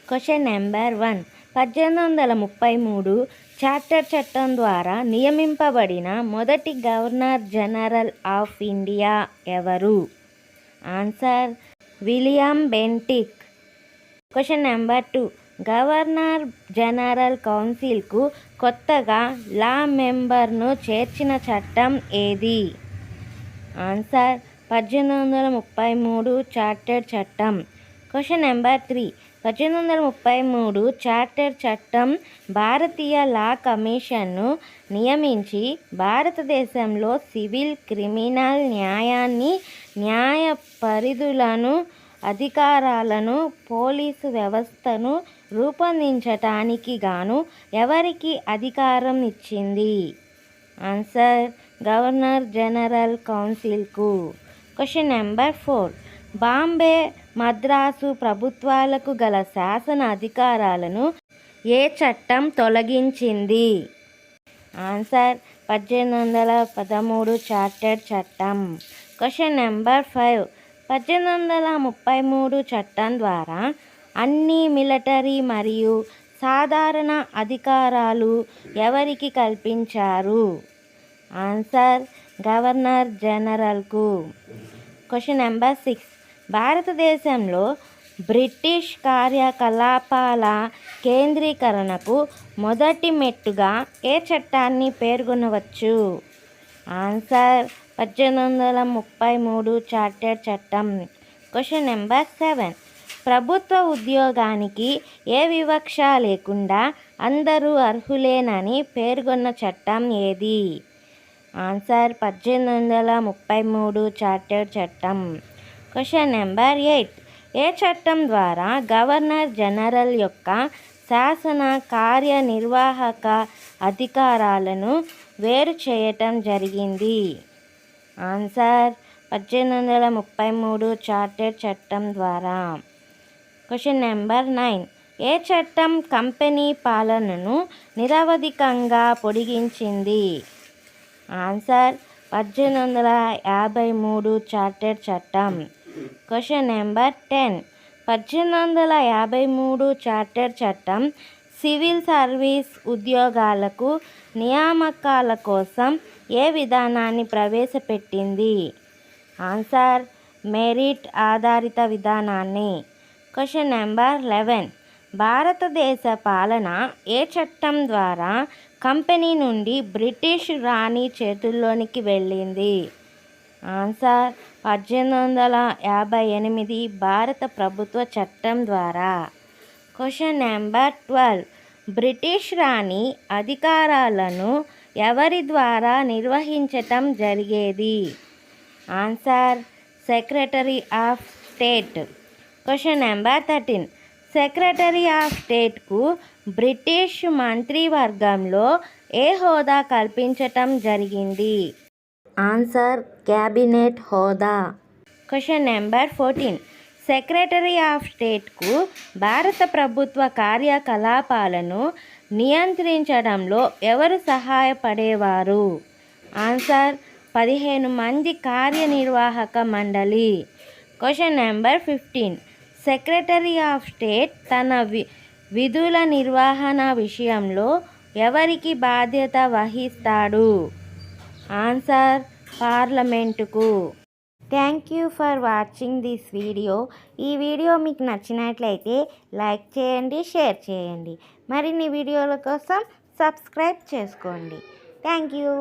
Question number 1. 1833 charter చట్టం ద్వారా నియమింపబడిన మొదటి గవర్నర్ జనరల్ ఆఫ్ ఇండియా ఎవరు? Answer William Bentinck. Question number 2. Governor general కౌన్సిల్కు కొత్తగా లా మెంబర్ను చేర్చిన చట్టం ఏది? ఆన్సర్ 1833 చార్టర్ చట్టం. Question number 3. 1833 చార్టర్ చట్టం భారతీయ లా కమిషన్ను నియమించి భారతదేశంలో సివిల్, క్రిమినల్ న్యాయాన్ని, న్యాయ పరిధులను, అధికారాలను, పోలీసు వ్యవస్థను రూపొందించటానికి గాను ఎవరికి అధికారం ఇచ్చింది? ఆన్సర్ గవర్నర్ జనరల్ కౌన్సిల్కు. Question number 4. బాంబే, మద్రాసు ప్రభుత్వాలకు గల శాసన అధికారాలను ఏ చట్టం తొలగించింది? ఆన్సర్ 1813 చార్టర్ చట్టం. Question number 5. 1833 చట్టం ద్వారా అన్ని మిలిటరీ మరియు సాధారణ అధికారాలు ఎవరికి కల్పించారు? ఆన్సర్ గవర్నర్ జనరల్కు. Question number 6. భారతదేశంలో బ్రిటిష్ కార్యకలాపాల కేంద్రీకరణకు మొదటి మెట్టుగా ఏ చట్టాన్ని పేర్కొనవచ్చు? ఆన్సర్ 1833 చార్టర్ చట్టం. Question number 7. ప్రభుత్వ ఉద్యోగానికి ఏ వివక్ష లేకుండా అందరూ అర్హులేనని పేర్కొన్న చట్టం ఏది? ఆన్సర్ 1833 చార్టర్ చట్టం. Question number 8. ఏ చట్టం ద్వారా గవర్నర్ జనరల్ యొక్క శాసన, కార్యనిర్వాహక అధికారాలను వేరు చేయటం జరిగింది? ఆన్సర్ 1833 చార్టర్ చట్టం ద్వారా. Question number 9. ఏ చట్టం కంపెనీ పాలనను నిరవధికంగా పొడిగించింది? ఆన్సర్ 1853 చార్టర్ చట్టం. Question number 10. 1853 చార్టర్ చట్టం సివిల్ సర్వీస్ ఉద్యోగాలకు నియామకాల కోసం ఏ విధానాన్ని ప్రవేశపెట్టింది? ఆన్సర్ మెరిట్ ఆధారిత విధానాన్ని. Question number 11. భారతదేశ పాలన ఏ చట్టం ద్వారా కంపెనీ నుండి బ్రిటిష్ రాణి చేతుల్లోనికి వెళ్ళింది? ఆన్సర్ 1858 భారత ప్రభుత్వ చట్టం ద్వారా. Question number 12. బ్రిటిష్ రాణి అధికారాలను ఎవరి ద్వారా నిర్వహించటం జరిగేది? Answer secretary of state. Question number 13. Secretary of స్టేట్కు బ్రిటిష్ మంత్రివర్గంలో ఏ హోదా కల్పించటం జరిగింది? ఆన్సర్ క్యాబినెట్ హోదా. Question number 14. సెక్రటరీ ఆఫ్ స్టేట్కు భారత ప్రభుత్వ కార్యకలాపాలను నియంత్రించడంలో ఎవరు సహాయపడేవారు? ఆన్సర్ 15 మంది కార్యనిర్వాహక మండలి. Question number 15. Secretary of state తన విధుల నిర్వహణ విషయంలో ఎవరికి బాధ్యత వహిస్తాడు? ఆన్సర్ పార్లమెంటుకు. Thank you for watching this video. ఈ వీడియో మీకు నచ్చినట్లయితే లైక్ చేయండి, షేర్ చేయండి. మరిన్ని వీడియోల కోసం సబ్స్క్రైబ్ చేసుకోండి. Thank you.